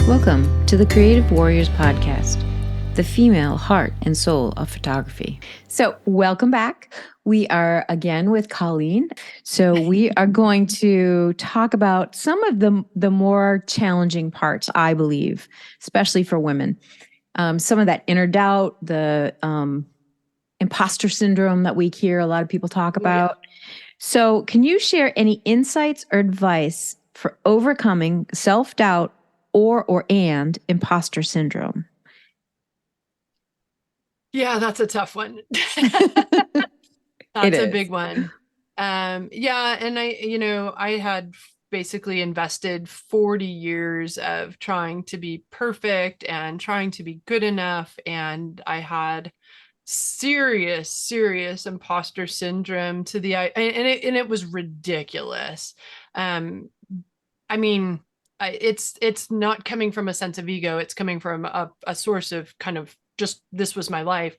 Welcome to the Creative Warriors Podcast, the female heart and soul of photography. So welcome back. We are again with Colleen. So we are going to talk about some of the more challenging parts, I believe, especially for women. Some of that inner doubt, the imposter syndrome that we hear a lot of people talk about. Oh, yeah. So can you share any insights or advice for overcoming self-doubt and imposter syndrome? Yeah, that's a tough one. That's a big one. Yeah. And I had basically invested 40 years of trying to be perfect and trying to be good enough. And I had serious imposter syndrome and it was ridiculous. I mean, it's not coming from a sense of ego. It's coming from a source of kind of just, this was my life.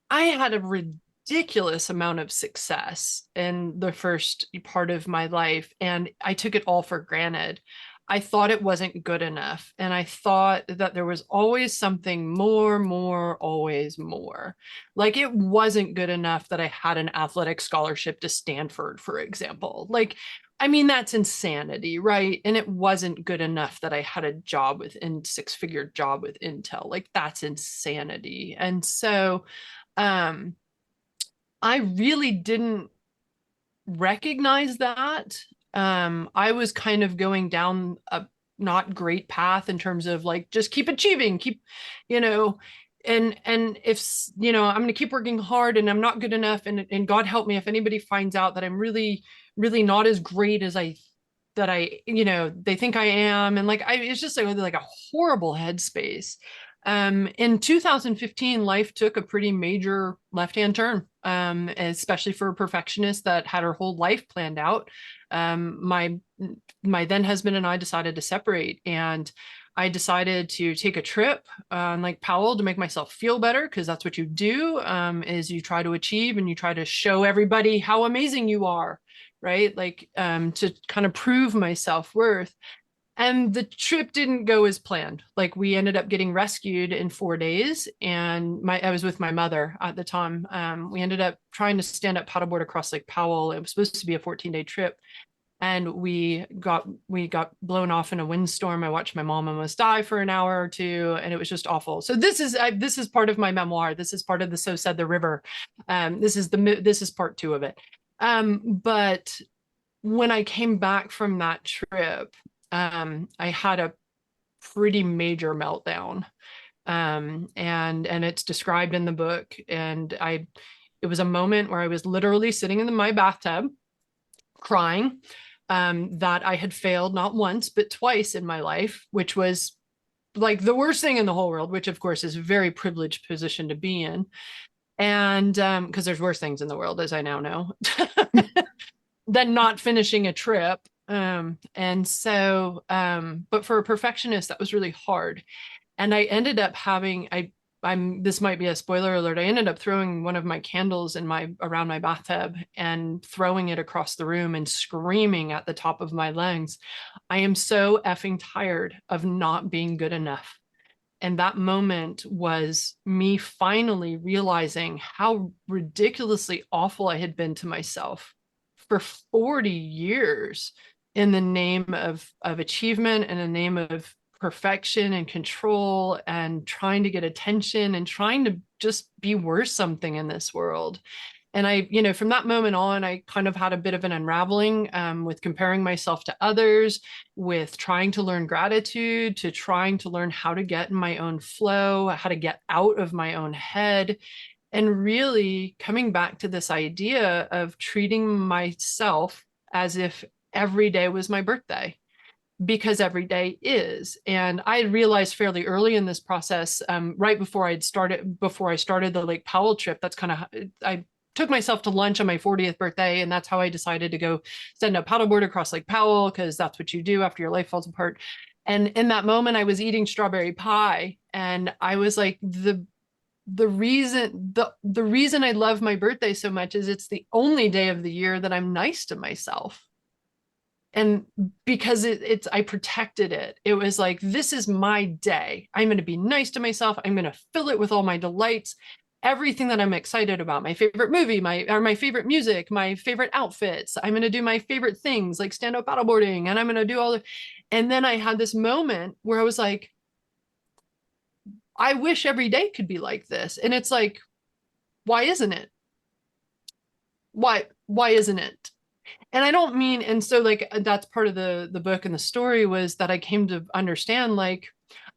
I had a ridiculous amount of success in the first part of my life, and I took it all for granted. I thought it wasn't good enough. And I thought that there was always something more, always more. Like it wasn't good enough that I had an athletic scholarship to Stanford, for example. Like, I mean, that's insanity, right? And it wasn't good enough that I had a job six-figure job with Intel. Like that's insanity. And so, I really didn't recognize that. I was kind of going down a not great path in terms of like, just keep achieving, and if, I'm going to keep working hard and I'm not good enough. And God help me if anybody finds out that I'm really, really not as great as they think I am. And like, it's just like a horrible headspace. In 2015, life took a pretty major left-hand turn, especially for a perfectionist that had her whole life planned out. My then husband and I decided to separate, and I decided to take a trip on Lake Powell to make myself feel better, because that's what you do, is you try to achieve and you try to show everybody how amazing you are, right? Like to kind of prove my self-worth. And the trip didn't go as planned. Like we ended up getting rescued in 4 days, and I was with my mother at the time. We ended up trying to stand up paddleboard across Lake Powell. It was supposed to be a 14-day trip, and we got blown off in a windstorm. I watched my mom almost die for an hour or two, and it was just awful. So this is part of my memoir. This is part of the So Said the River. This is part 2 of it. But when I came back from that trip, I had a pretty major meltdown. And it's described in the book. And it was a moment where I was literally sitting in my bathtub crying, that I had failed not once, but twice in my life, which was like the worst thing in the whole world, which of course is a very privileged position to be in. And because there's worse things in the world, as I now know, than not finishing a trip. And so, but for a perfectionist, that was really hard. And I ended up having, this might be a spoiler alert. I ended up throwing one of my candles around my bathtub and throwing it across the room and screaming at the top of my lungs, I am so effing tired of not being good enough. And that moment was me finally realizing how ridiculously awful I had been to myself for 40 years in the name of achievement and in the name of perfection and control and trying to get attention and trying to just be worth something in this world. And I, from that moment on, I kind of had a bit of an unraveling, with comparing myself to others, with trying to learn gratitude, to trying to learn how to get in my own flow, how to get out of my own head, and really coming back to this idea of treating myself as if every day was my birthday, because every day is. And I realized fairly early in this process, right before I started the Lake Powell trip, that's kind of, I took myself to lunch on my 40th birthday. And that's how I decided to go stand up paddleboard across Lake Powell, because that's what you do after your life falls apart. And in that moment, I was eating strawberry pie, and I was like, the reason I love my birthday so much is it's the only day of the year that I'm nice to myself. And because I protected it. It was like, this is my day. I'm going to be nice to myself. I'm going to fill it with all my delights, everything that I'm excited about, my favorite movie, my favorite music, my favorite outfits. I'm going to do my favorite things like stand up paddleboarding, and I'm going to do all the, and then I had this moment where I was like, I wish every day could be like this. And it's like, why isn't it? Why isn't it? And I don't mean, and so like that's part of the book and the story was that I came to understand like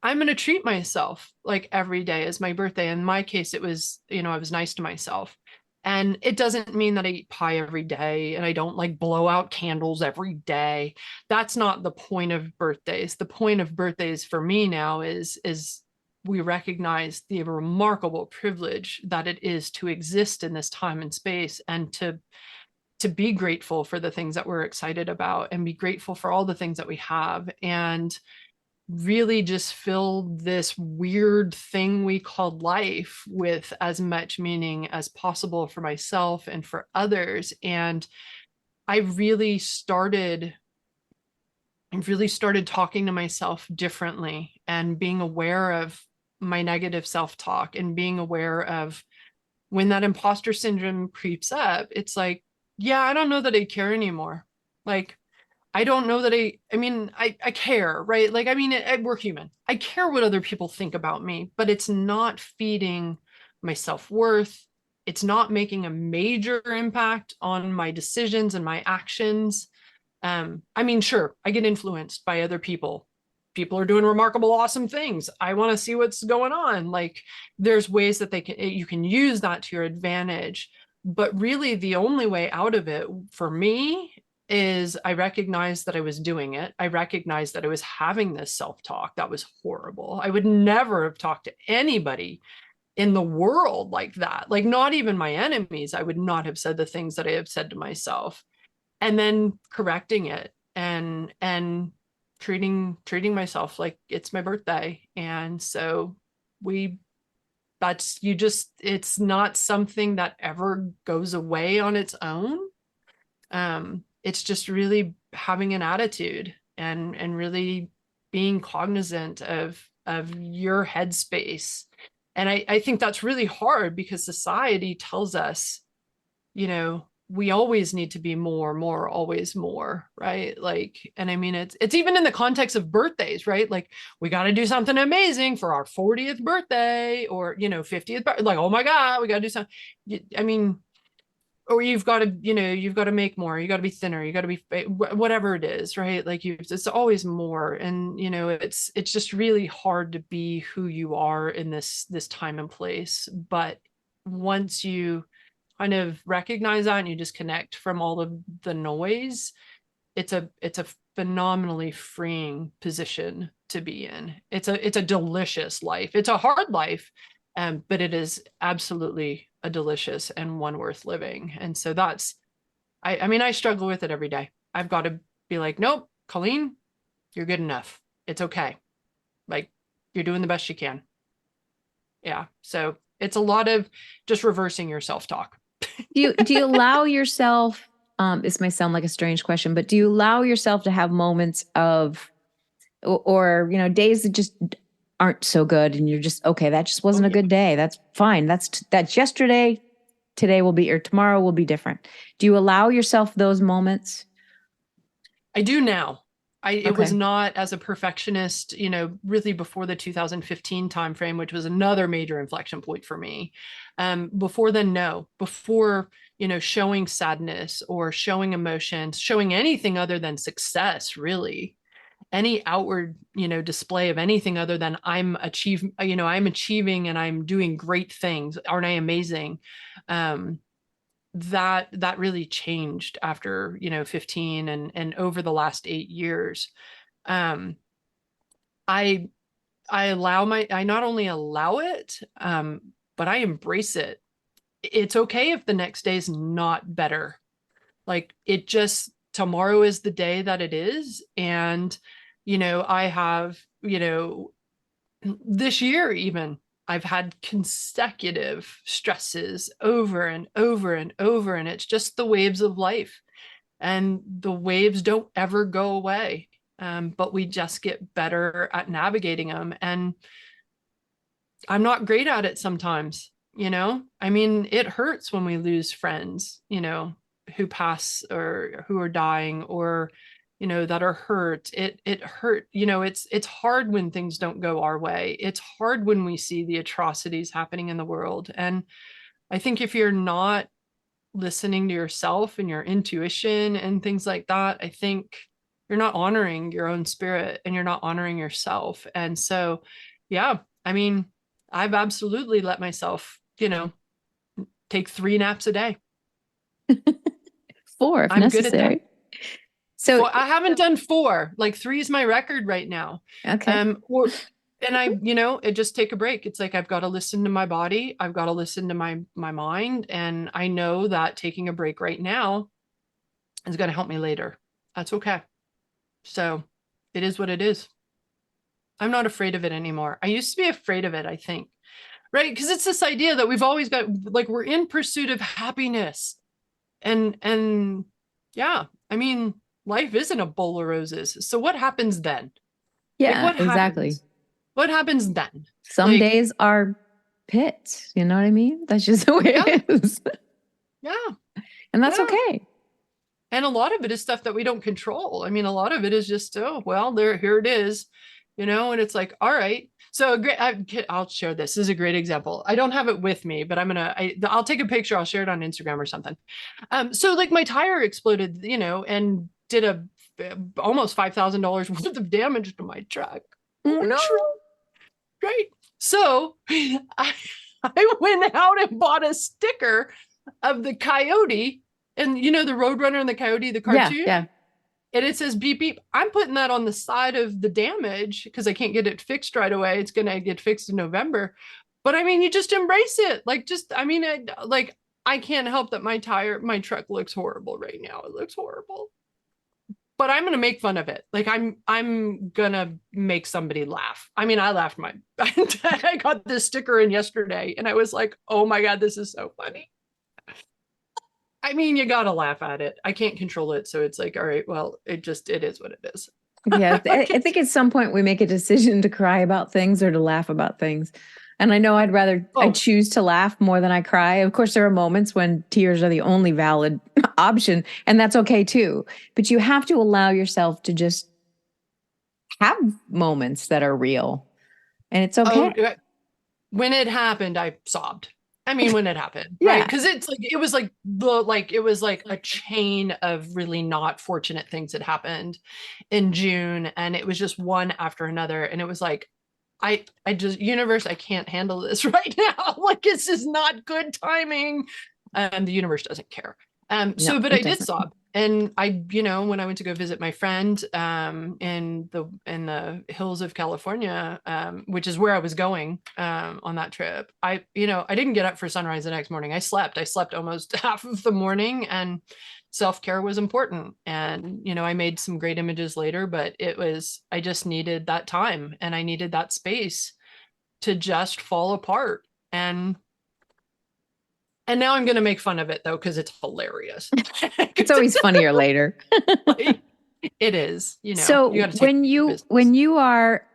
I'm going to treat myself like every day as my birthday. In my case, it was, I was nice to myself. And it doesn't mean that I eat pie every day and I don't like blow out candles every day. That's not the point of birthdays. The point of birthdays for me now is we recognize the remarkable privilege that it is to exist in this time and space, and to be grateful for the things that we're excited about and be grateful for all the things that we have, and really just fill this weird thing we call life with as much meaning as possible for myself and for others. And I really started talking to myself differently and being aware of my negative self-talk and being aware of when that imposter syndrome creeps up. It's like, yeah, I don't know that I care anymore. Like, I don't know that I care, right? Like, we're human. I care what other people think about me, but it's not feeding my self-worth. It's not making a major impact on my decisions and my actions. Sure, I get influenced by other people. People are doing remarkable, awesome things. I want to see what's going on. Like, there's ways that you can use that to your advantage. But really, the only way out of it for me is I recognized that I was doing it. I recognized that I was having this self-talk that was horrible. I would never have talked to anybody in the world like that. Like, not even my enemies. I would not have said the things that I have said to myself. And then correcting it and treating myself like it's my birthday. And so it's not something that ever goes away on its own. It's just really having an attitude and really being cognizant of your headspace. And I think that's really hard because society tells us, we always need to be more, always more, right? Like, and it's even in the context of birthdays, right? Like, we got to do something amazing for our 40th birthday or, 50th, like, oh my God, we got to do something. Or you've got to make more, you got to be thinner, you got to be whatever it is, right? Like, it's always more. And, it's just really hard to be who you are in this time and place. But once you kind of recognize that and you disconnect from all of the noise, it's a phenomenally freeing position to be in. It's a delicious life. It's a hard life, but it is absolutely a delicious and one worth living. And so I struggle with it every day. I've got to be like, nope, Colleen, you're good enough. It's okay. Like, you're doing the best you can. Yeah. So it's a lot of just reversing your self-talk. Do you allow yourself, this may sound like a strange question, but do you allow yourself to have moments of, or days that just aren't so good and you're just, okay, that just wasn't a good day. That's fine. That's yesterday. Today will be, or tomorrow will be different. Do you allow yourself those moments? I do now. It was not as a perfectionist, really before the 2015 timeframe, which was another major inflection point for me. Before then, no. Before, showing sadness or showing emotions, showing anything other than success, really, any outward, display of anything other than I'm achieving and I'm doing great things. Aren't I amazing? That really changed after 15 and over the last 8 years. I I not only allow it, but I embrace it. It's okay if the next day is not better. Like, it just, tomorrow is the day that it is. And I have, this year even, I've had consecutive stresses over and over and over, and it's just the waves of life. and the waves don't ever go away. But we just get better at navigating them. And I'm not great at it sometimes, I mean, it hurts when we lose friends, who pass or who are dying, or, that are hurt. It hurt, it's hard when things don't go our way. It's hard when we see the atrocities happening in the world. And I think if you're not listening to yourself and your intuition and things like that, I think you're not honoring your own spirit and you're not honoring yourself. And so, yeah, I mean, I've absolutely let myself, take 3 naps a day. 4 if I'm necessary. good at that. So well, I haven't done 4. Like 3 is my record right now. Okay. And I, it just take a break. It's like, I've got to listen to my body. I've got to listen to my mind. And I know that taking a break right now is going to help me later. That's okay. So it is what it is. I'm not afraid of it anymore. I used to be afraid of it, I think, right? Because it's this idea that we've always got, like, we're in pursuit of happiness. And yeah, I mean, life isn't a bowl of roses. So what happens then? Yeah, like, what exactly. happens? What happens then? Some days are pits. You know what I mean? That's just the way it is. Yeah. And that's okay. And a lot of it is stuff that we don't control. I mean, a lot of it is just, oh, well, here it is, and it's like, all right. So I'll share this. This is a great example. I don't have it with me, but I'll take a picture. I'll share it on Instagram or something. So like my tire exploded, and did almost $5,000 worth of damage to my truck. Oh, no. Right. So I went out and bought a sticker of the coyote, and the Roadrunner and the coyote, the cartoon. Yeah. And it says beep beep. I'm putting that on the side of the damage because I can't get it fixed right away. It's gonna get fixed in November. But I mean, you just embrace it. Like, I can't help that my truck looks horrible right now. It looks horrible. But I'm gonna make fun of it. Like, I'm gonna make somebody laugh. I mean, I laughed I got this sticker in yesterday and I was like, oh my God, this is so funny. I mean, you gotta laugh at it. I can't control it. So it's like, all right, well, it is what it is. Yeah. I think at some point we make a decision to cry about things or to laugh about things. And I know I choose to laugh more than I cry. Of course, there are moments when tears are the only valid option, and that's okay too. But you have to allow yourself to just have moments that are real. And it's okay. Oh, when it happened, I sobbed. I mean, when it happened, Yeah. right? Because it was like a chain of really not fortunate things that happened in June, and it was just one after another. And it was like, I just, universe, I can't handle this right now. Like, this is not good timing. And the universe doesn't care. But I did sob. And I, when I went to go visit my friend in the hills of California, which is where I was going on that trip, I didn't get up for sunrise the next morning. I slept almost half of the morning, and self-care was important. And, I made some great images later, but I just needed that time, and I needed that space to just fall apart. And now I'm going to make fun of it, though, because it's hilarious. It's always funnier later. It is, So when you are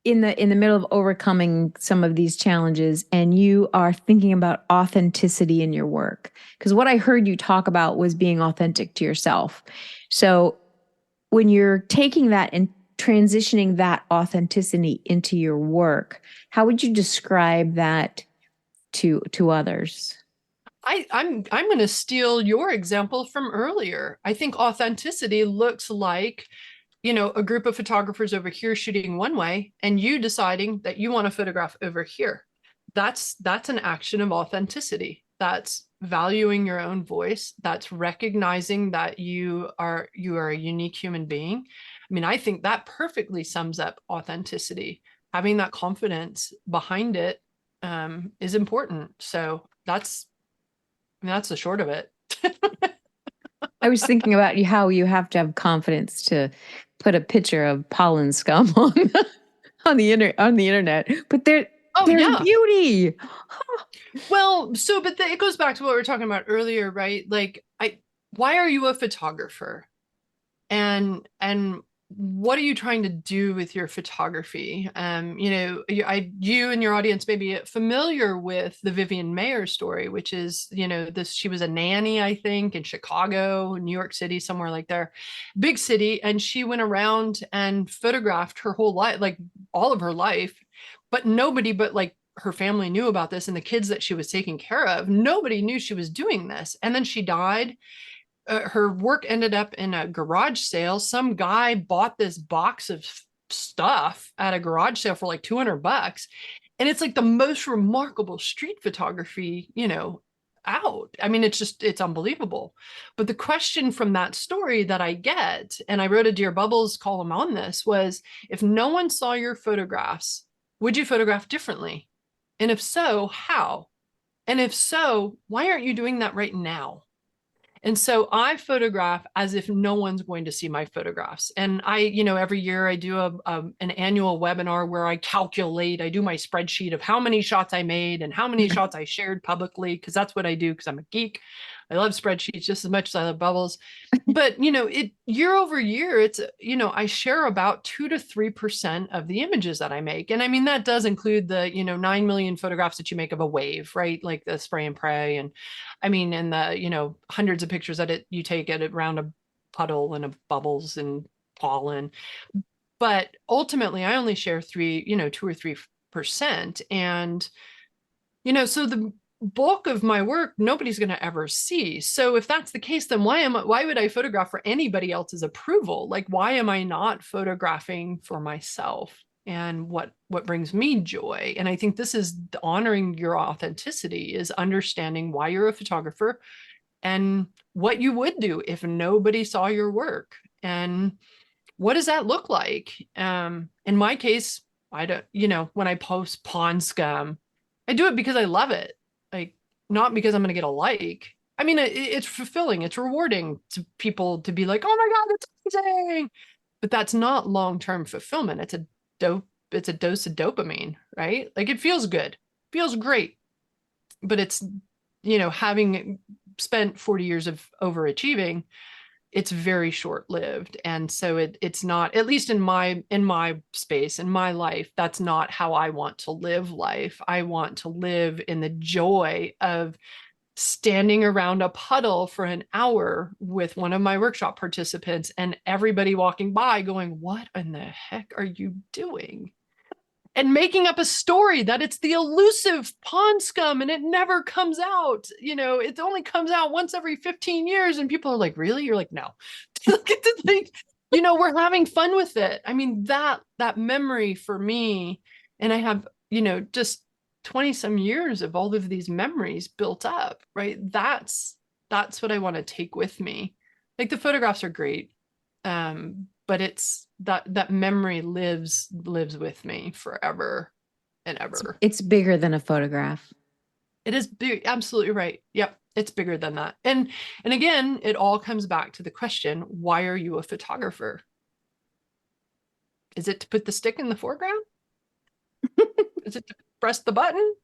in the middle of overcoming some of these challenges and you are thinking about authenticity in your work, because what I heard you talk about was being authentic to yourself. So when you're taking that and transitioning that authenticity into your work, how would you describe that to others? I'm going to steal your example from earlier. I think authenticity looks like, a group of photographers over here shooting one way and you deciding that you want to photograph over here. That's an action of authenticity. That's valuing your own voice. That's recognizing that you are a unique human being. I mean, I think that perfectly sums up authenticity. Having that confidence behind it is important. So that's the short of it. I was thinking about how you have to have confidence to put a picture of pollen scum on the internet, but there's beauty. Well, but it goes back to what we were talking about earlier, right? Like why are you a photographer? And what are you trying to do with your photography? You and your audience may be familiar with the Vivian Mayer story, which is, she was a nanny, I think, in Chicago, New York City, somewhere like there, big city. And she went around and photographed her whole life, like all of her life, but nobody but like her family knew about this, and the kids that she was taking care of, nobody knew she was doing this. And then she died. Her work ended up in a garage sale. Some guy bought this box of stuff at a garage sale for like $200. And it's like the most remarkable street photography, out. I mean, it's unbelievable. But the question from that story that I get, and I wrote a Dear Bubbles column on this, was if no one saw your photographs, would you photograph differently? And if so, how? And if so, why aren't you doing that right now? And so I photograph as if no one's going to see my photographs. And every year I do an annual webinar where I do my spreadsheet of how many shots I made and how many shots I shared publicly, because that's what I do, because I'm a geek. I love spreadsheets just as much as I love bubbles. But, year over year, it's, I share about 2 to 3% of the images that I make. And I mean, that does include the, 9 million photographs that you make of a wave, right? Like the spray and pray. And I mean, and the, hundreds of pictures that you take around a puddle and of bubbles and pollen. But ultimately, I only share 2 or 3%. And, so the bulk of my work, nobody's going to ever see. So if that's the case, then why would I photograph for anybody else's approval? Like, why am I not photographing for myself and what brings me joy? And I think this is honoring your authenticity, is understanding why you're a photographer and what you would do if nobody saw your work. And what does that look like? In my case, I don't, when I post pond scum, I do it because I love it. Like, not because I'm going to get a like. I mean, it's fulfilling. It's rewarding to people to be like, oh my God, that's amazing. But that's not long-term fulfillment. It's a dose of dopamine, right? Like, it feels good, feels great. But it's, having spent 40 years of overachieving, it's very short-lived. And so it's not, at least in my space, in my life, that's not how I want to live life. I want to live in the joy of standing around a puddle for an hour with one of my workshop participants and everybody walking by going, what in the heck are you doing? And making up a story that it's the elusive pond scum and it never comes out. It only comes out once every 15 years. And people are like, really? You're like, no. We're having fun with it. I mean, that memory for me, and I have, just 20 some years of all of these memories built up, right? That's what I want to take with me. Like, the photographs are great. But it's that memory lives with me forever and ever. It's bigger than a photograph. It is big. Absolutely right. Yep. It's bigger than that. And again, it all comes back to the question, why are you a photographer? Is it to put the stick in the foreground? Is it to press the button?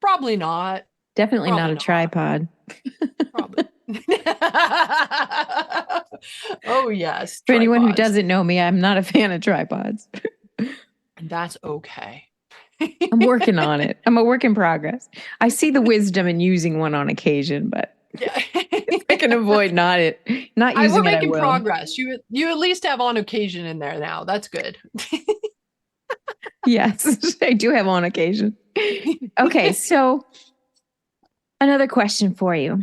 Probably not. Definitely not a tripod. Probably. Oh, yes. For anyone who doesn't know me, I'm not a fan of tripods. And that's okay. I'm working on it. I'm a work in progress. I see the wisdom in using one on occasion, but yeah. I can avoid not using it. We're making progress. You at least have on occasion in there now. That's good. Yes, I do have on occasion. Okay, so another question for you.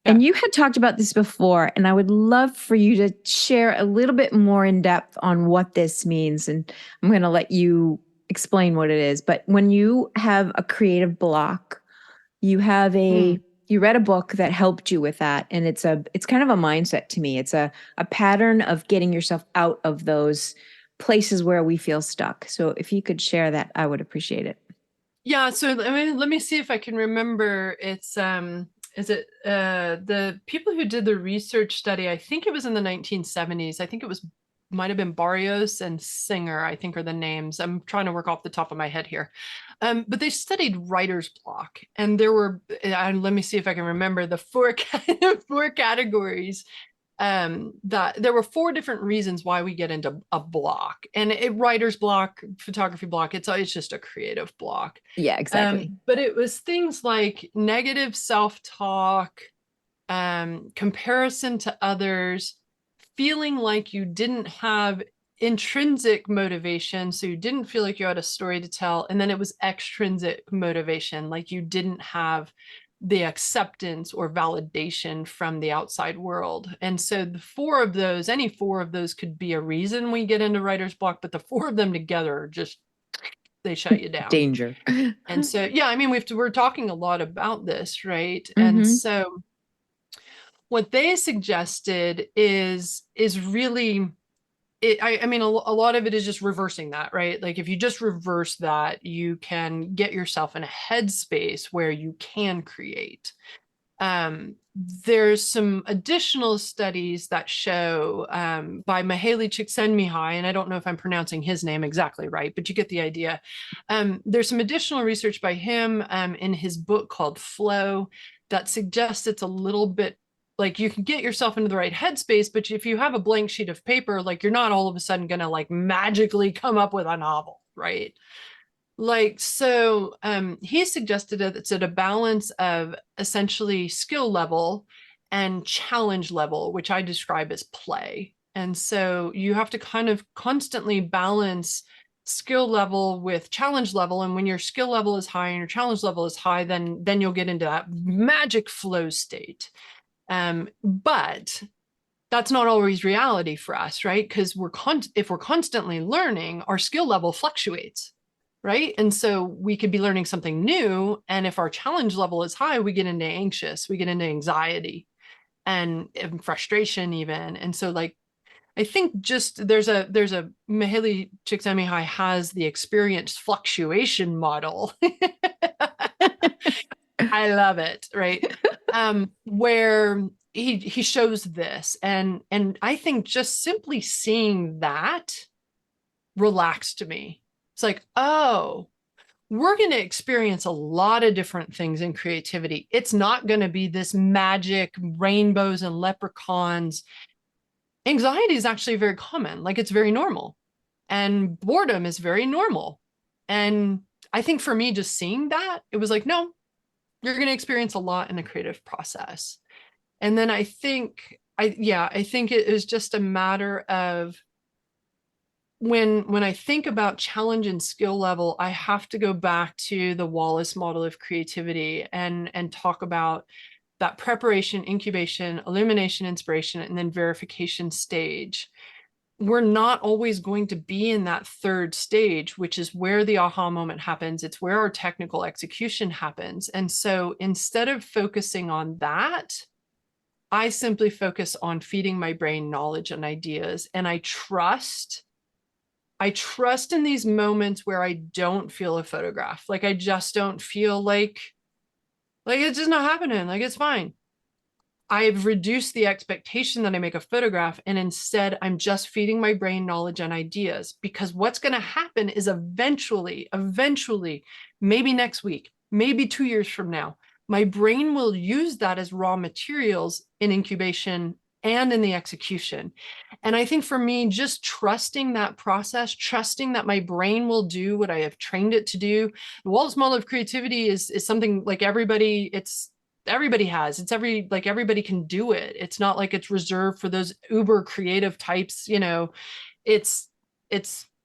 And you had talked about this before, and I would love for you to share a little bit more in depth on what this means. And I'm going to let you explain what it is. But when you have a creative block, you have you read a book that helped you with that. And it's kind of a mindset to me. It's a pattern of getting yourself out of those places where we feel stuck. So if you could share that, I would appreciate it. Yeah. So let me see if I can remember. It's, is it the people who did the research study? I think it was in the 1970s. I think it was might have been Barrios and Singer, I think are the names. I'm trying to work off the top of my head here. But they studied writer's block, and there were, let me see if I can remember the four categories. That there were 4 different reasons why we get into a block, and writer's block, photography block, it's just a creative block. Yeah, exactly. But it was things like negative self-talk, comparison to others, feeling like you didn't have intrinsic motivation, so you didn't feel like you had a story to tell, and then it was extrinsic motivation, like you didn't have the acceptance or validation from the outside world. And so the 4 of those, any 4 of those could be a reason we get into writer's block, but the 4 of them together just, they shut you down. Danger. And so, yeah, I mean, we're talking a lot about this, right? And so what they suggested is really, I mean, a lot of it is just reversing that, right? Like if you just reverse that, you can get yourself in a headspace where you can create. There's some additional studies that show by Mihaly Csikszentmihalyi, and I don't know if I'm pronouncing his name exactly right, but you get the idea. There's some additional research by him in his book called Flow that suggests it's a little bit like you can get yourself into the right headspace, but if you have a blank sheet of paper, like you're not all of a sudden going to like magically come up with a novel, right? Like, so he suggested that it's at a balance of essentially skill level and challenge level, which I describe as play. And so you have to kind of constantly balance skill level with challenge level. And when your skill level is high and your challenge level is high, then you'll get into that magic flow state. But that's not always reality for us, right? Because if we're constantly learning, our skill level fluctuates, right? And so we could be learning something new, and if our challenge level is high, we get into anxious, we get into anxiety and frustration even. And so, like, I think just there's a Mihaly Csikszentmihalyi has the experience fluctuation model. I love it, right? Where he shows this, and I think just simply seeing that relaxed me. It's like, oh, we're going to experience a lot of different things in creativity. It's not going to be this magic rainbows and leprechauns. Anxiety is actually very common, like it's very normal, and boredom is very normal. And I think for me, just seeing that, it was like, no, you're going to experience a lot in the creative process. And then I think it is just a matter of when I think about challenge and skill level, I have to go back to the Wallace model of creativity and talk about that preparation, incubation, illumination, inspiration, and then verification stage. We're not always going to be in that 3rd stage, which is where the aha moment happens. It's where our technical execution happens. And so instead of focusing on that, I simply focus on feeding my brain knowledge and ideas. And I trust in these moments where I don't feel a photograph. Like I just don't feel like it's just not happening. Like it's fine. I've reduced the expectation that I make a photograph, and instead I'm just feeding my brain knowledge and ideas, because what's going to happen is eventually, maybe next week, maybe 2 years from now, my brain will use that as raw materials in incubation and in the execution. And I think for me, just trusting that process, trusting that my brain will do what I have trained it to do. The Wallace model of creativity is something like everybody has. Everybody can do it. It's not like it's reserved for those uber creative types. It's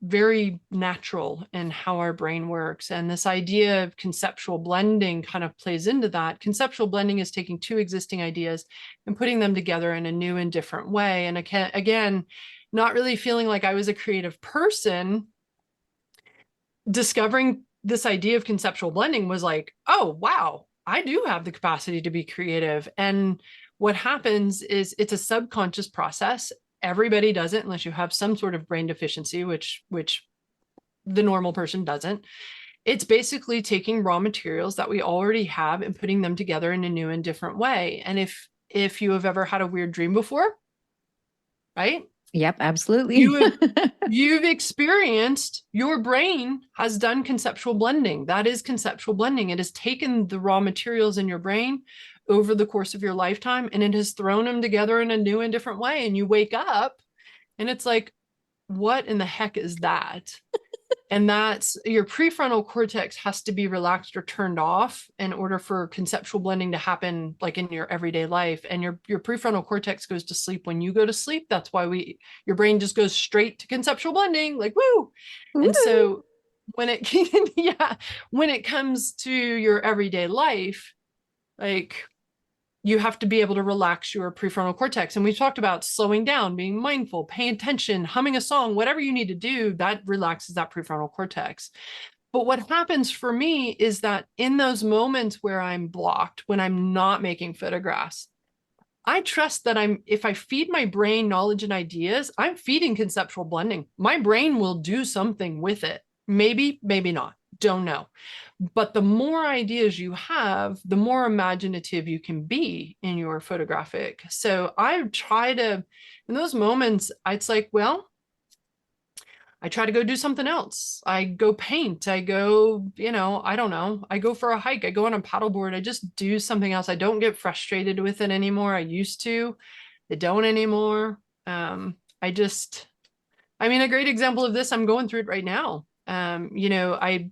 very natural in how our brain works. And this idea of conceptual blending kind of plays into that. Conceptual blending is taking 2 existing ideas and putting them together in a new and different way. And again, not really feeling like I was a creative person, discovering this idea of conceptual blending was like, oh, wow, I do have the capacity to be creative. And what happens is it's a subconscious process. Everybody does it unless you have some sort of brain deficiency, which the normal person doesn't. It's basically taking raw materials that we already have and putting them together in a new and different way. And if you have ever had a weird dream before, right? Yep, absolutely. You've experienced, your brain has done conceptual blending. That is conceptual blending. It has taken the raw materials in your brain over the course of your lifetime, and it has thrown them together in a new and different way. And you wake up and it's like, what in the heck is that? And that's, your prefrontal cortex has to be relaxed or turned off in order for conceptual blending to happen, like in your everyday life. And your prefrontal cortex goes to sleep when you go to sleep. That's why your brain just goes straight to conceptual blending, like woo. And so when it yeah, when it comes to your everyday life, like, you have to be able to relax your prefrontal cortex. And we've talked about slowing down, being mindful, paying attention, humming a song, whatever you need to do, that relaxes that prefrontal cortex. But what happens for me is that in those moments where I'm blocked, when I'm not making photographs, I trust that if I feed my brain knowledge and ideas, I'm feeding conceptual blending. My brain will do something with it. Maybe, maybe not. Don't know. But the more ideas you have, the more imaginative you can be in your photographic. So I try to, in those moments, it's like, well, I try to go do something else. I go paint. I go, I don't know. I go for a hike. I go on a paddleboard. I just do something else. I don't get frustrated with it anymore. I used to. I don't anymore. A great example of this, I'm going through it right now. I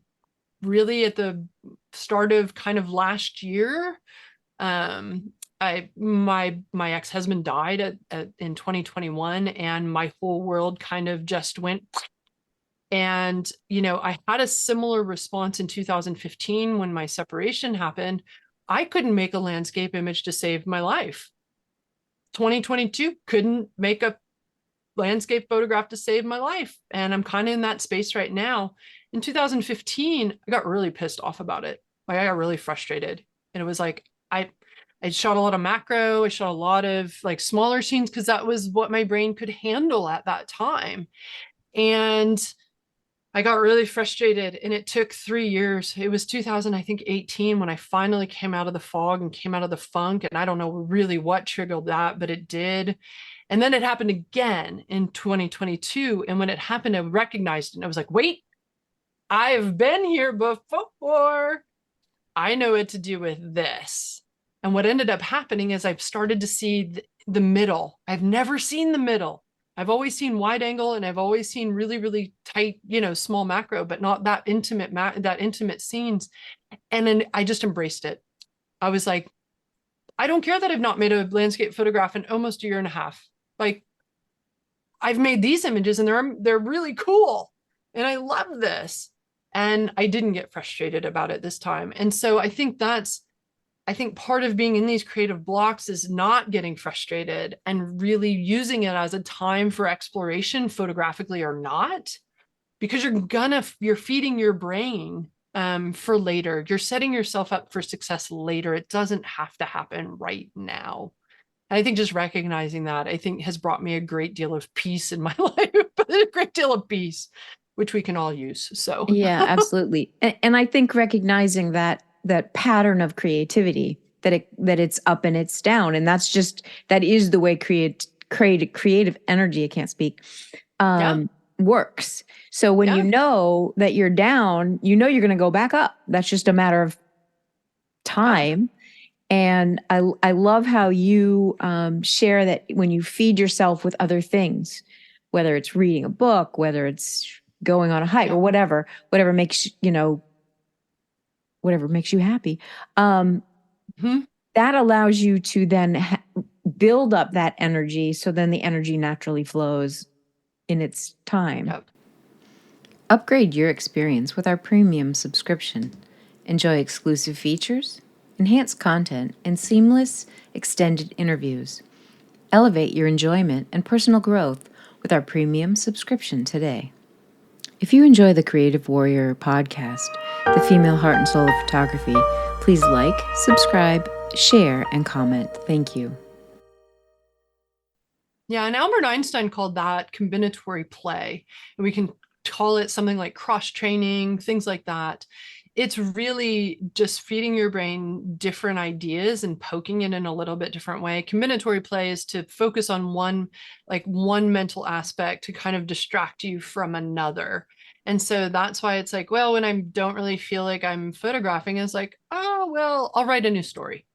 really, at the start of kind of last year, my ex-husband died in 2021, and my whole world kind of just went. And, I had a similar response in 2015 when my separation happened. I couldn't make a landscape image to save my life. 2022, couldn't make a landscape photograph to save my life. And I'm kind of in that space right now. In 2015, I got really pissed off about it. Like, I got really frustrated. And it was like, I shot a lot of macro. I shot a lot of like smaller scenes because that was what my brain could handle at that time. And I got really frustrated, and it took 3 years. It was 2018 when I finally came out of the fog and came out of the funk. And I don't know really what triggered that, but it did. And then it happened again in 2022. And when it happened, I recognized it. And I was like, wait, I've been here before. I know what to do with this. And what ended up happening is I've started to see the middle. I've never seen the middle. I've always seen wide angle, and I've always seen really, really tight, small macro, but not that intimate scenes. And then I just embraced it. I was like, I don't care that I've not made a landscape photograph in almost a year and a half. Like, I've made these images and they're really cool. And I love this. And I didn't get frustrated about it this time. And so I think part of being in these creative blocks is not getting frustrated and really using it as a time for exploration, photographically or not, because you're feeding your brain for later. You're setting yourself up for success later. It doesn't have to happen right now. And I think just recognizing that, I think, has brought me a great deal of peace in my life, but a great deal of peace, which we can all use. So Yeah, absolutely. And I think recognizing that pattern of creativity, that it's up and it's down, and that is the way creative energy, I can't speak, works. So when you know that you're down, you're going to go back up. That's just a matter of time. And I love how you share that when you feed yourself with other things, whether it's reading a book, whether it's going on a hike or whatever makes, whatever makes you happy. That allows you to then build up that energy. So then the energy naturally flows in its time. Yep. Upgrade your experience with our premium subscription. Enjoy exclusive features, enhanced content, and seamless extended interviews. Elevate your enjoyment and personal growth with our premium subscription today. If you enjoy the Creative Warrior podcast, the female heart and soul of photography, please like, subscribe, share, and comment. Thank you. Yeah, and Albert Einstein called that combinatory play. And we can call it something like cross-training, things like that. it's really just feeding your brain different ideas and poking it in a little bit different way. Communicatory play is to focus on one mental aspect to kind of distract you from another. And so that's why it's like, well, when I don't really feel like I'm photographing, it's like, oh, well, I'll write a new story.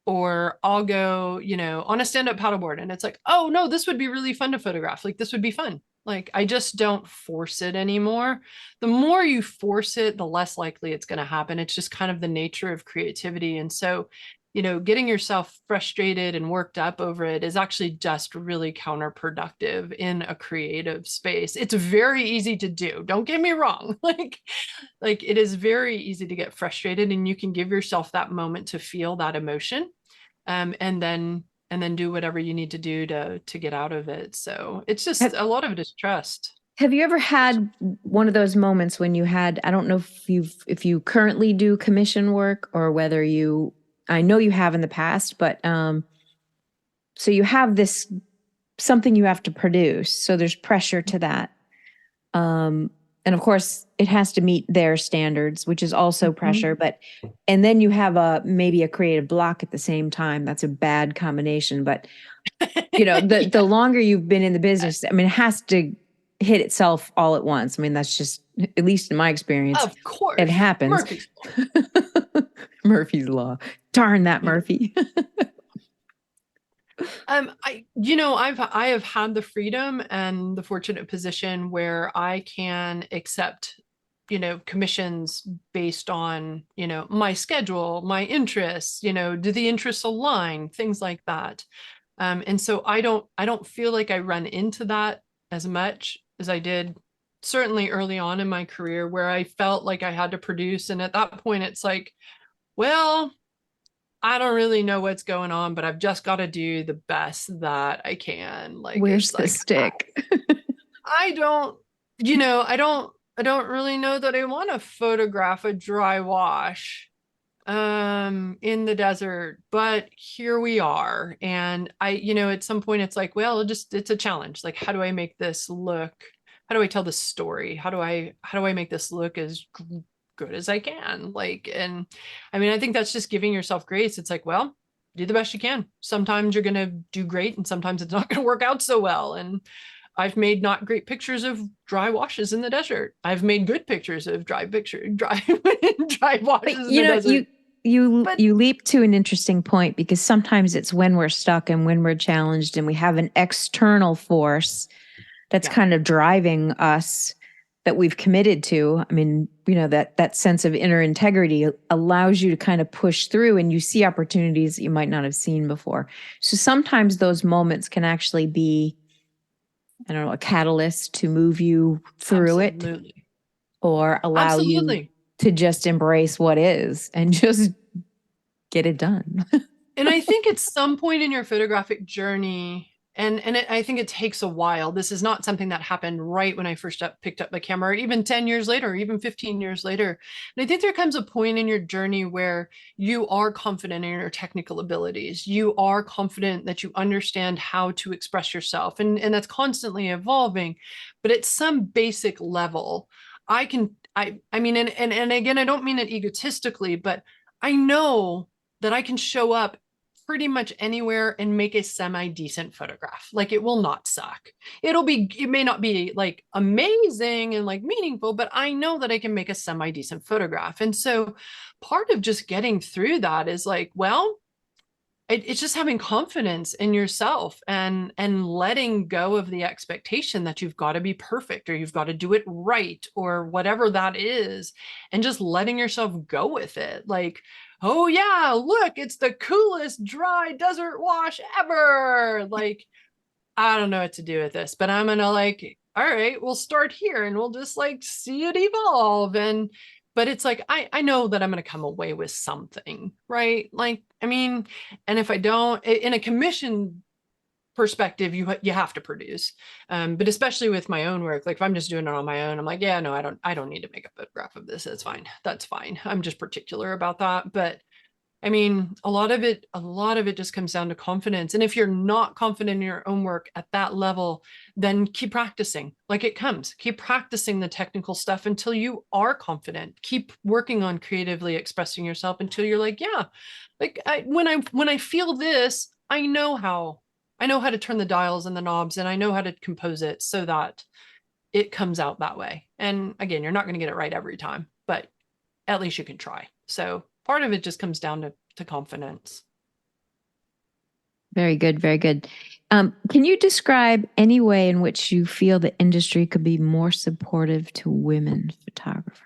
Or I'll go, on a stand-up paddleboard, and it's like, oh no, this would be really fun to photograph. Like this would be fun. Like I just don't force it anymore. The more you force it, the less likely it's going to happen. It's just kind of the nature of creativity. And so, getting yourself frustrated and worked up over it is actually just really counterproductive in a creative space. It's very easy to do. Don't get me wrong. Like it is very easy to get frustrated, and you can give yourself that moment to feel that emotion, and then do whatever you need to do to get out of it. So it's just a lot of it is trust. Have you ever had one of those moments when you had, I don't know if you currently do commission work or whether I know you have in the past, but so you have this something you have to produce. So there's pressure to that. And of course it has to meet their standards, which is also pressure, and then you have maybe a creative block at the same time. That's a bad combination, but the longer you've been in the business, I mean, it has to hit itself all at once. I mean, that's just, at least in my experience, of course, it happens. Murphy's Law. Murphy's Law. Darn that Murphy. I have had the freedom and the fortunate position where I can accept, commissions based on, my schedule, my interests, do the interests align, things like that. And so I don't feel like I run into that as much as I did certainly early on in my career, where I felt like I had to produce. And at that point, it's like, well, I don't really know what's going on, but I've just got to do the best that I can. Like, where's the stick? I don't, I don't really know that I want to photograph a dry wash in the desert, but here we are. And at some point it's like, well, it's a challenge. Like, how do I make this look? How do I tell this story? How do I make this look as good as I can? Like, and I mean, I think that's just giving yourself grace. It's like, well, do the best you can. Sometimes you're going to do great, and sometimes it's not going to work out so well. And I've made not great pictures of dry washes in the desert. I've made good pictures of dry washes in the desert. You leap to an interesting point, because sometimes it's when we're stuck and when we're challenged and we have an external force that's kind of driving us that we've committed to. I mean, that sense of inner integrity allows you to kind of push through, and you see opportunities that you might not have seen before. So sometimes those moments can actually be, I don't know, a catalyst to move you through it, or allow you to just embrace what is and just get it done. And I think at some point in your photographic journey, I think it takes a while. This is not something that happened right when I first picked up the camera, or even 10 years later, or even 15 years later. And I think there comes a point in your journey where you are confident in your technical abilities. You are confident that you understand how to express yourself. And that's constantly evolving. But at some basic level, I mean, and again, I don't mean it egotistically, but I know that I can show up pretty much anywhere and make a semi-decent photograph. Like, it will not suck. It may not be like amazing and like meaningful, but I know that I can make a semi-decent photograph. And so part of just getting through that is like, well, it's just having confidence in yourself and letting go of the expectation that you've got to be perfect, or you've got to do it right, or whatever that is, and just letting yourself go with it. Like, oh yeah, look, it's the coolest dry desert wash ever. Like, I don't know what to do with this, but I'm gonna, like, all right, we'll start here and we'll just like see it evolve. But it's like, I know that I'm going to come away with something, right? Like, I mean, and if I don't, in a commission perspective, you have to produce. But especially with my own work, like if I'm just doing it on my own, I'm like, yeah, no, I don't need to make a photograph of this. That's fine. I'm just particular about that. But I mean, a lot of it just comes down to confidence. And if you're not confident in your own work at that level, then keep practicing. Like it comes. Keep practicing the technical stuff until you are confident. Keep working on creatively expressing yourself until you're like, yeah, like when I feel this, I know how to turn the dials and the knobs, and I know how to compose it so that it comes out that way. And again, you're not going to get it right every time, but at least you can try. So part of it just comes down to confidence. Very good. Very good. Can you describe any way in which you feel the industry could be more supportive to women photographers?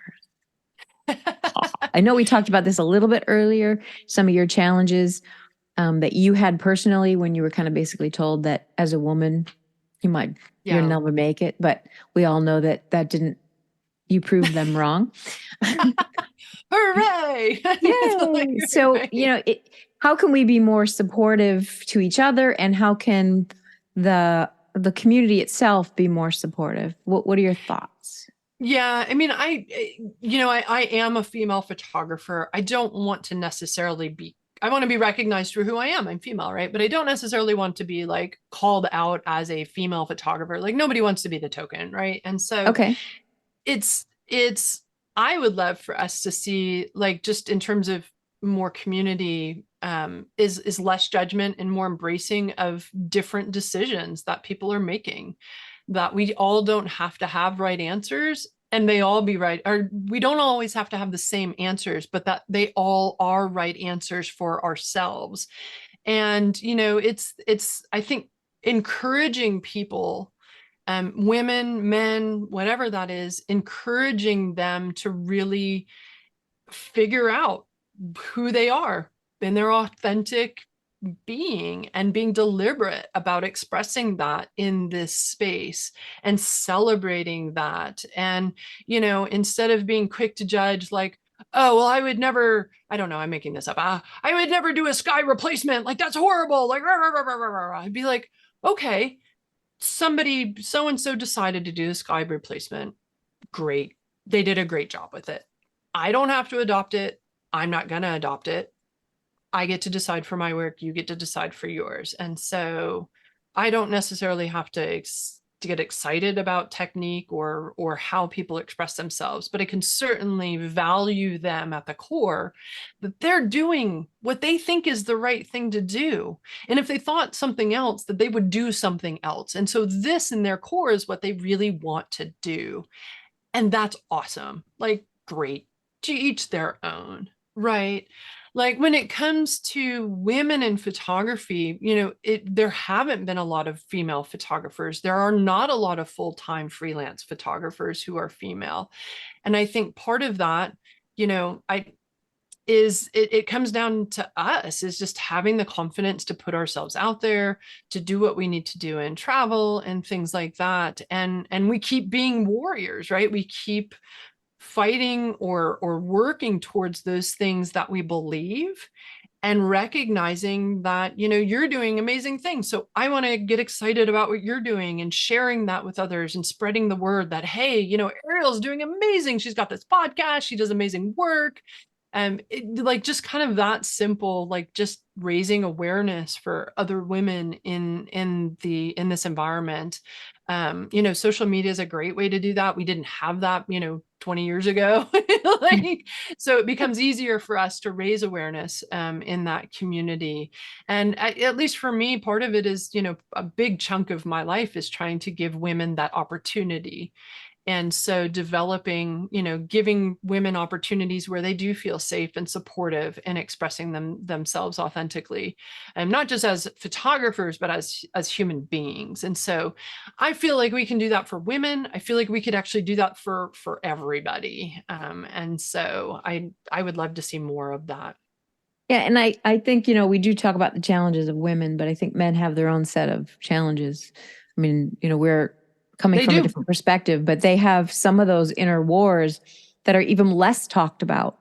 I know we talked about this a little bit earlier, some of your challenges that you had personally when you were kind of basically told that as a woman, you'll Yeah. never make it. But we all know that didn't, you proved them wrong. Hooray! Yay. So, how can we be more supportive to each other, and how can the community itself be more supportive? What are your thoughts? Yeah, I mean, I am a female photographer. I don't want to necessarily be, I want to be recognized for who I am. I'm female, right? But I don't necessarily want to be like called out as a female photographer. Like nobody wants to be the token, right? And so Okay. it's I would love for us to see, like, just in terms of more community, is less judgment and more embracing of different decisions that people are making, that we all don't have to have right answers and they all be right, or we don't always have to have the same answers, but that they all are right answers for ourselves. And it's I think encouraging people, women, men, whatever that is, encouraging them to really figure out who they are in their authentic being, and being deliberate about expressing that in this space and celebrating that. And, instead of being quick to judge, like, oh, well, I would never, I don't know, I'm making this up. I would never do a sky replacement. Like, that's horrible. Like, rah, rah, rah, rah, rah, rah. I'd be like, okay, somebody so and so decided to do a sky replacement. Great. They did a great job with it. I don't have to adopt it. I'm not going to adopt it. I get to decide for my work. You get to decide for yours. And so I don't necessarily have to get excited about technique or how people express themselves, but I can certainly value them at the core, that they're doing what they think is the right thing to do. And if they thought something else, that they would do something else. And so this in their core is what they really want to do. And that's awesome. Like, great. To each their own, right? Like when it comes to women in photography, there haven't been a lot of female photographers. There are not a lot of full-time freelance photographers who are female. And I think part of that, I is it comes down to us, is just having the confidence to put ourselves out there, to do what we need to do in travel and things like that. And we keep being warriors, right? We keep fighting or working towards those things that we believe, and recognizing that, you're doing amazing things. So I want to get excited about what you're doing and sharing that with others and spreading the word that, hey, Ariel's doing amazing. She's got this podcast. She does amazing work. Like just kind of that simple, like just raising awareness for other women in this environment. Social media is a great way to do that. We didn't have that, 20 years ago. Like, so it becomes easier for us to raise awareness in that community. And at least for me, part of it is, a big chunk of my life is trying to give women that opportunity. And so developing, giving women opportunities where they do feel safe and supportive in expressing themselves authentically, and not just as photographers, but as human beings. And so I feel like we can do that for women. I feel like we could actually do that for everybody. And so I would love to see more of that. Yeah, and I think, we do talk about the challenges of women, but I think men have their own set of challenges. I mean, we're coming They from a do. different perspective, but they have some of those inner wars that are even less talked about,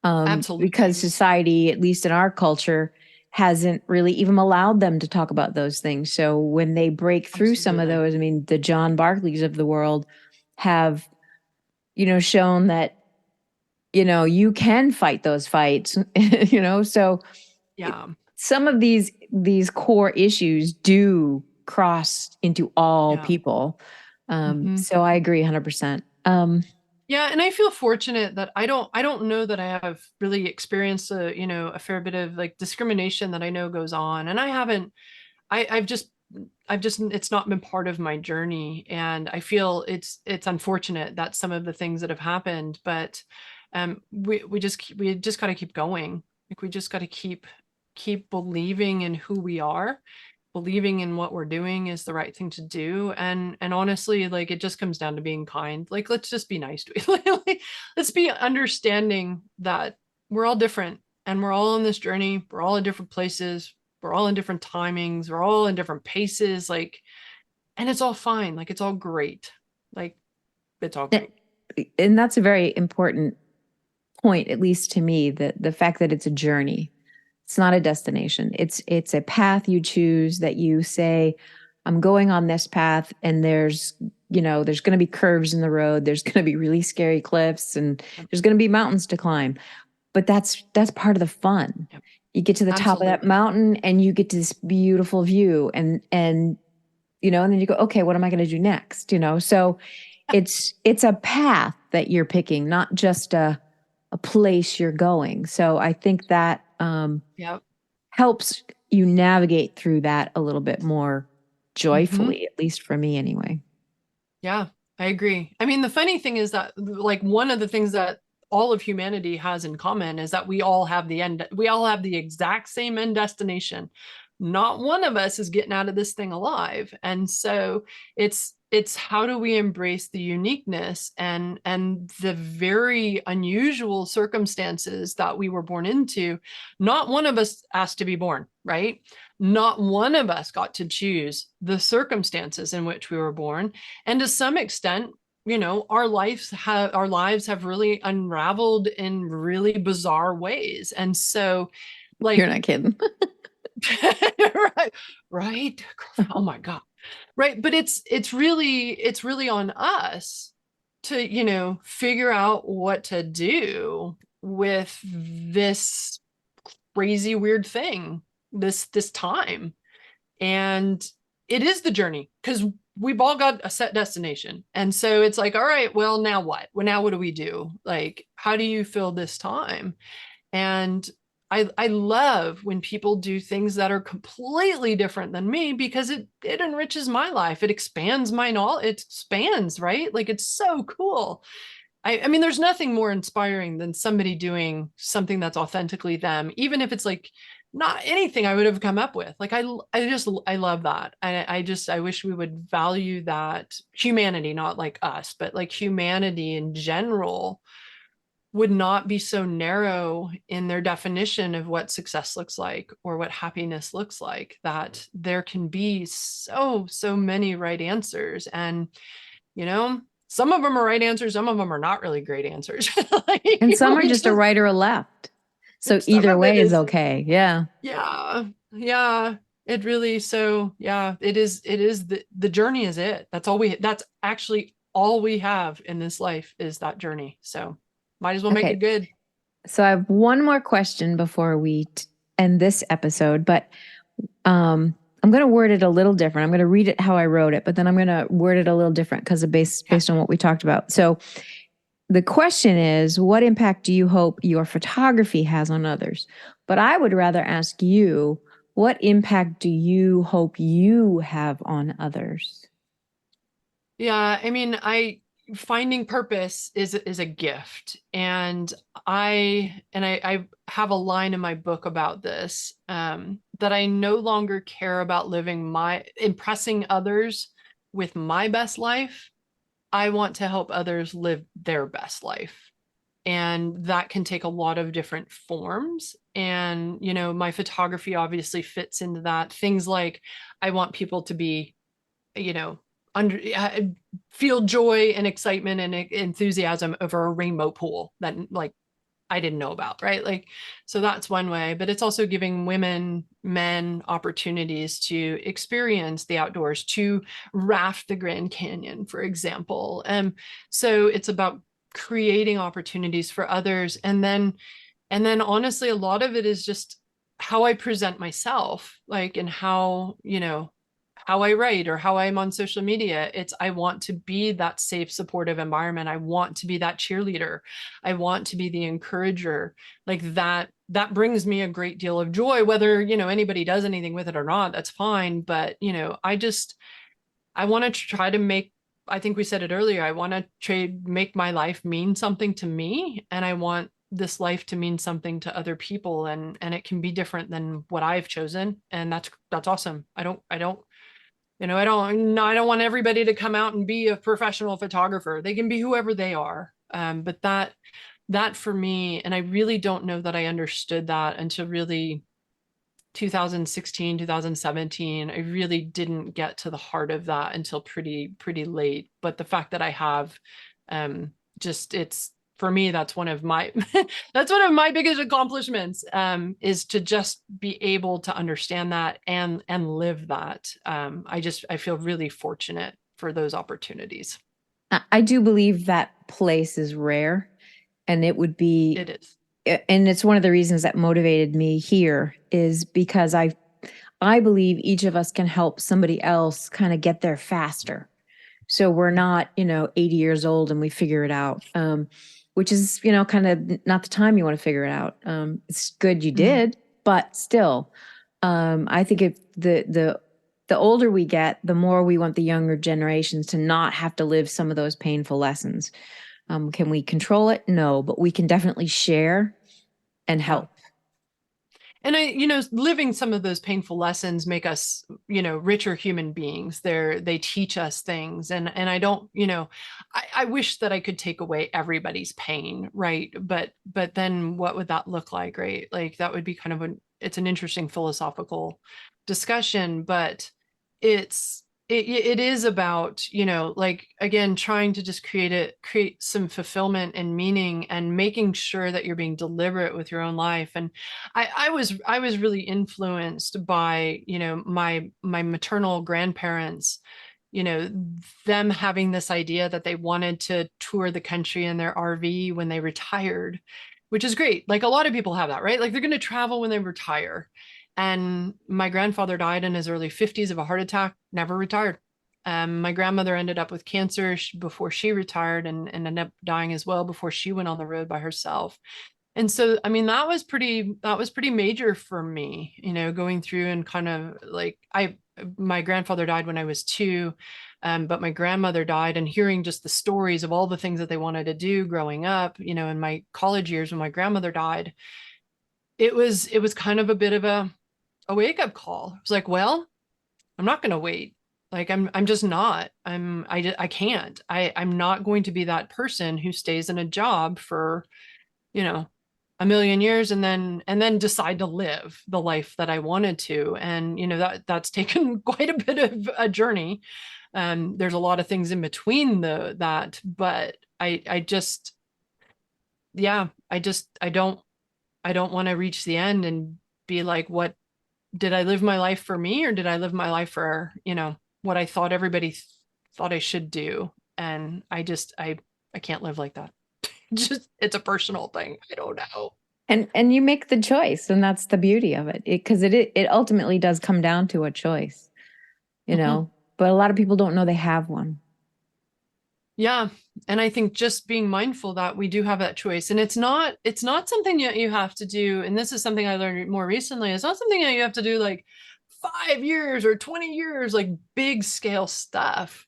because Absolutely. society, at least in our culture, hasn't really even allowed them to talk about those things. So when they break through some of Absolutely. those, I mean, the John Barclays of the world have, shown that you can fight those fights, so Yeah. some of these core issues do cross into all Yeah. people. Mhm. So I agree 100%. Yeah, and I feel fortunate that I don't know that I have really experienced a fair bit of like discrimination that I know goes on. And I haven't I've just it's not been part of my journey, and I feel it's unfortunate that some of the things that have happened, but we just got to keep going. Like we just got to keep believing in who we are, believing in what we're doing is the right thing to do. And honestly, like it just comes down to being kind. Like let's just be nice to each other. Let's be understanding that we're all different, and we're all on this journey. We're all in different places. We're all in different timings. We're all in different paces. Like, and it's all fine. Like it's all great. Like it's all great. And that's a very important point, at least to me, that the fact that it's a journey. It's not a destination. It's a path you choose that you say, I'm going on this path, and there's going to be curves in the road. There's going to be really scary cliffs, and Yep. there's going to be mountains to climb. But that's part of the fun. Yep. You get to the top of that Absolutely. mountain and you get to this beautiful view, and then you go, okay, what am I going to do next? So it's a path that you're picking, not just a place you're going. So I think that Yep. helps you navigate through that a little bit more Mm-hmm. joyfully, at least for me anyway. Yeah, I agree. I mean, the funny thing is that like one of the things that all of humanity has in common is that we all have the exact same end destination. Not one of us is getting out of this thing alive. And so it's how do we embrace the uniqueness and the very unusual circumstances that we were born into. Not one of us asked to be born, right? Not one of us got to choose the circumstances in which we were born. And to some extent, our lives have really unraveled in really bizarre ways. And so You're like not kidding. right, right. Oh my God. Right. But it's really on us to, figure out what to do with this crazy weird thing, this time. And it is the journey, because we've all got a set destination. And so it's like, all right, well, now what? Well, now what do we do? Like, how do you fill this time? And I love when people do things that are completely different than me, because it enriches my life. It expands my knowledge. It expands, right? Like it's so cool. I mean, there's nothing more inspiring than somebody doing something that's authentically them, even if it's like not anything I would have come up with. Like I love that. I wish we would value that humanity, not like us, but like humanity in general would not be so narrow in their definition of what success looks like or what happiness looks like, that there can be so many right answers. And some of them are right answers, some of them are not really great answers. Like, And some are we just a just right or a left. So some either of it way is is, okay. Yeah. yeah, yeah. It really, so yeah, it is the journey is it. That's actually all we have in this life, is that journey. So might as well make it Okay. good. So I have one more question before we end this episode, but I'm going to word it a little different. I'm going to read it how I wrote it, but then I'm going to word it a little different because of based on what we talked about. So the question is, what impact do you hope your photography has on others? But I would rather ask you, what impact do you hope you have on others? Yeah, I mean, I finding purpose is a gift. And I have a line in my book about this, that I no longer care about impressing others with my best life. I want to help others live their best life. And that can take a lot of different forms. And, my photography obviously fits into that. Things like I want people to be, you know, under feel joy and excitement and enthusiasm over a rainbow pool that like I didn't know about, right? Like, so that's one way, but it's also giving women, men opportunities to experience the outdoors, to raft the Grand Canyon, for example. So it's about creating opportunities for others. And then honestly, a lot of it is just how I present myself, like, and how, how I write or how I'm on social media. I want to be that safe, supportive environment. I want to be that cheerleader. I want to be the encourager. Like that brings me a great deal of joy, whether, anybody does anything with it or not, that's fine. But, I want to try to make, I think we said it earlier, I want to make my life mean something to me. And I want this life to mean something to other people. And it can be different than what I've chosen. And that's awesome. I don't want everybody to come out and be a professional photographer. They can be whoever they are. But that for me, and I really don't know that I understood that until really 2016, 2017. I really didn't get to the heart of that until pretty late. But the fact that I have, it's for me, that's one of my that's one of my biggest accomplishments, is to just be able to understand that and live that. I feel really fortunate for those opportunities. I do believe that place is rare, and it would be. It is. And it's one of the reasons that motivated me here is because I believe each of us can help somebody else kind of get there faster. So we're not, 80 years old and we figure it out, which is, kind of not the time you want to figure it out. It's good you did, but still, I think if the older we get, the more we want the younger generations to not have to live some of those painful lessons. Can we control it? No, but we can definitely share and help. And living some of those painful lessons make us, richer human beings. They teach us things. And I don't, I wish that I could take away everybody's pain. Right. But then what would that look like? Right. Like that would be kind of it's an interesting philosophical discussion, but it is about, like, again, trying to just create some fulfillment and meaning, and making sure that you're being deliberate with your own life. And I was really influenced by, my maternal grandparents, them having this idea that they wanted to tour the country in their RV when they retired, which is great. Like a lot of people have that, right? Like they're going to travel when they retire. And my grandfather died in his early 50s of a heart attack, never retired. My grandmother ended up with cancer before she retired, and ended up dying as well before she went on the road by herself. And so, I mean, that was pretty major for me, going through and kind of like, my grandfather died when I was 2, but my grandmother died, and hearing just the stories of all the things that they wanted to do growing up, in my college years when my grandmother died, it was kind of a bit of a wake-up call. It's like, well, I'm not going to wait. Like I'm just not. I can't. I'm not going to be that person who stays in a job for, a million years and then decide to live the life that I wanted to. And that's taken quite a bit of a journey. There's a lot of things in between that, but I don't want to reach the end and be like, what did I live my life for me, or did I live my life for, what I thought everybody thought I should do? And I can't live like that. Just, it's a personal thing. I don't know. And you make the choice, and that's the beauty of it. Because it ultimately does come down to a choice, but a lot of people don't know they have one. Yeah. And I think just being mindful that we do have that choice, and it's not something that you have to do. And this is something I learned more recently. It's not something that you have to do like 5 years or 20 years, like big scale stuff.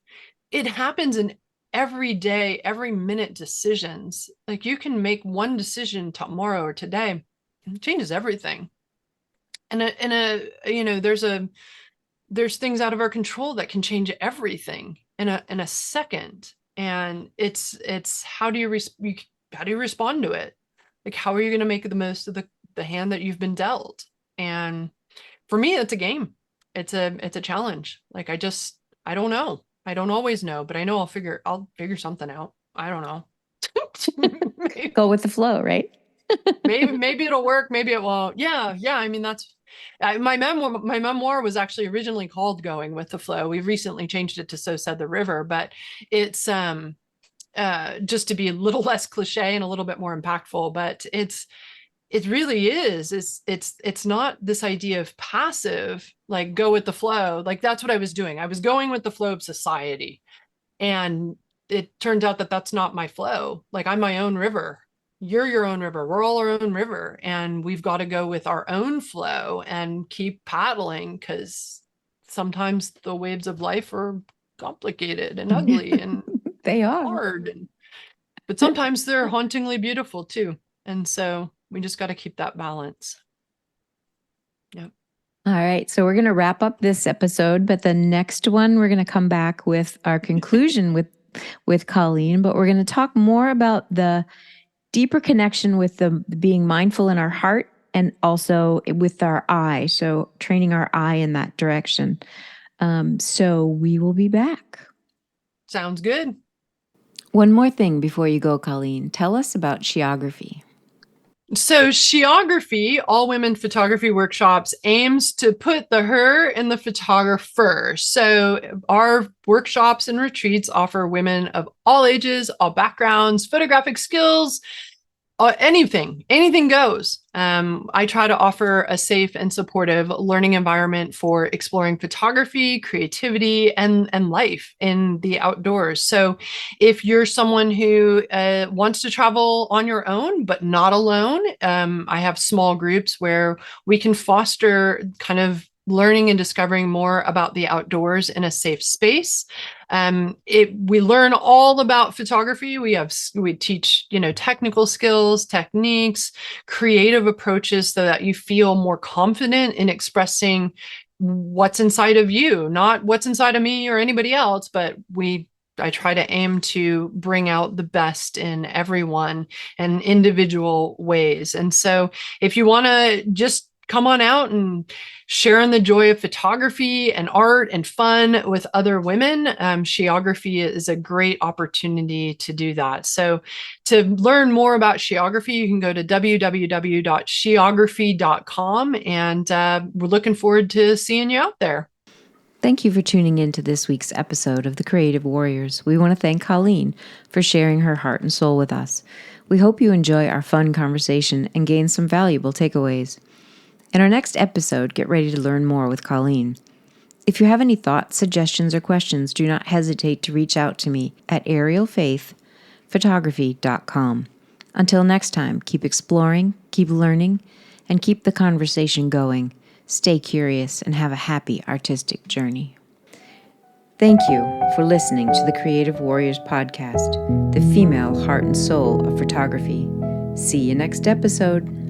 It happens in every day, every minute decisions. Like you can make one decision tomorrow or today, and it changes everything. And there's things out of our control that can change everything in a second. And it's how do you respond to it? Like, how are you going to make the most of the hand that you've been dealt? And for me, it's a game. It's a challenge. Like, I don't know. I don't always know, but I know I'll figure something out. I don't know. Go with the flow, right? maybe it'll work. Maybe it won't. Yeah. I mean, that's my memoir was actually originally called Going with the Flow. We've recently changed it to So Said the River, but it's just to be a little less cliche and a little bit more impactful, but it really is. It's not this idea of passive, like go with the flow. Like that's what I was doing. I was going with the flow of society. And it turns out that that's not my flow. Like I'm my own river. You're your own river. We're all our own river. And we've got to go with our own flow and keep paddling, because sometimes the waves of life are complicated and ugly and they are hard. But sometimes they're hauntingly beautiful too. And so we just got to keep that balance. Yep. All right. So we're going to wrap up this episode, but the next one, we're going to come back with our conclusion with Colleen, but we're going to talk more about the deeper connection with the being mindful in our heart and also with our eye. So training our eye in that direction. So we will be back. Sounds good. One more thing before you go, Colleen. Tell us about Sheography. So Sheography, All Women Photography Workshops, aims to put the her in the photographer. So our workshops and retreats offer women of all ages, all backgrounds, photographic skills, anything goes. I try to offer a safe and supportive learning environment for exploring photography, creativity, and life in the outdoors. So if you're someone who wants to travel on your own, but not alone, I have small groups where we can foster kind of learning and discovering more about the outdoors in a safe space. We learn all about photography. We teach, technical skills, techniques, creative approaches so that you feel more confident in expressing what's inside of you, not what's inside of me or anybody else, but I try to aim to bring out the best in everyone in individual ways. And so if you want to just come on out and share in the joy of photography and art and fun with other women, Sheography is a great opportunity to do that. So to learn more about Sheography, you can go to www.sheography.com, and we're looking forward to seeing you out there. Thank you for tuning in to this week's episode of The Creative Warriors. We want to thank Colleen for sharing her heart and soul with us. We hope you enjoy our fun conversation and gain some valuable takeaways. In our next episode, get ready to learn more with Colleen. If you have any thoughts, suggestions, or questions, do not hesitate to reach out to me at arielfaithphotography.com. Until next time, keep exploring, keep learning, and keep the conversation going. Stay curious and have a happy artistic journey. Thank you for listening to the Creative Warriors podcast, the female heart and soul of photography. See you next episode.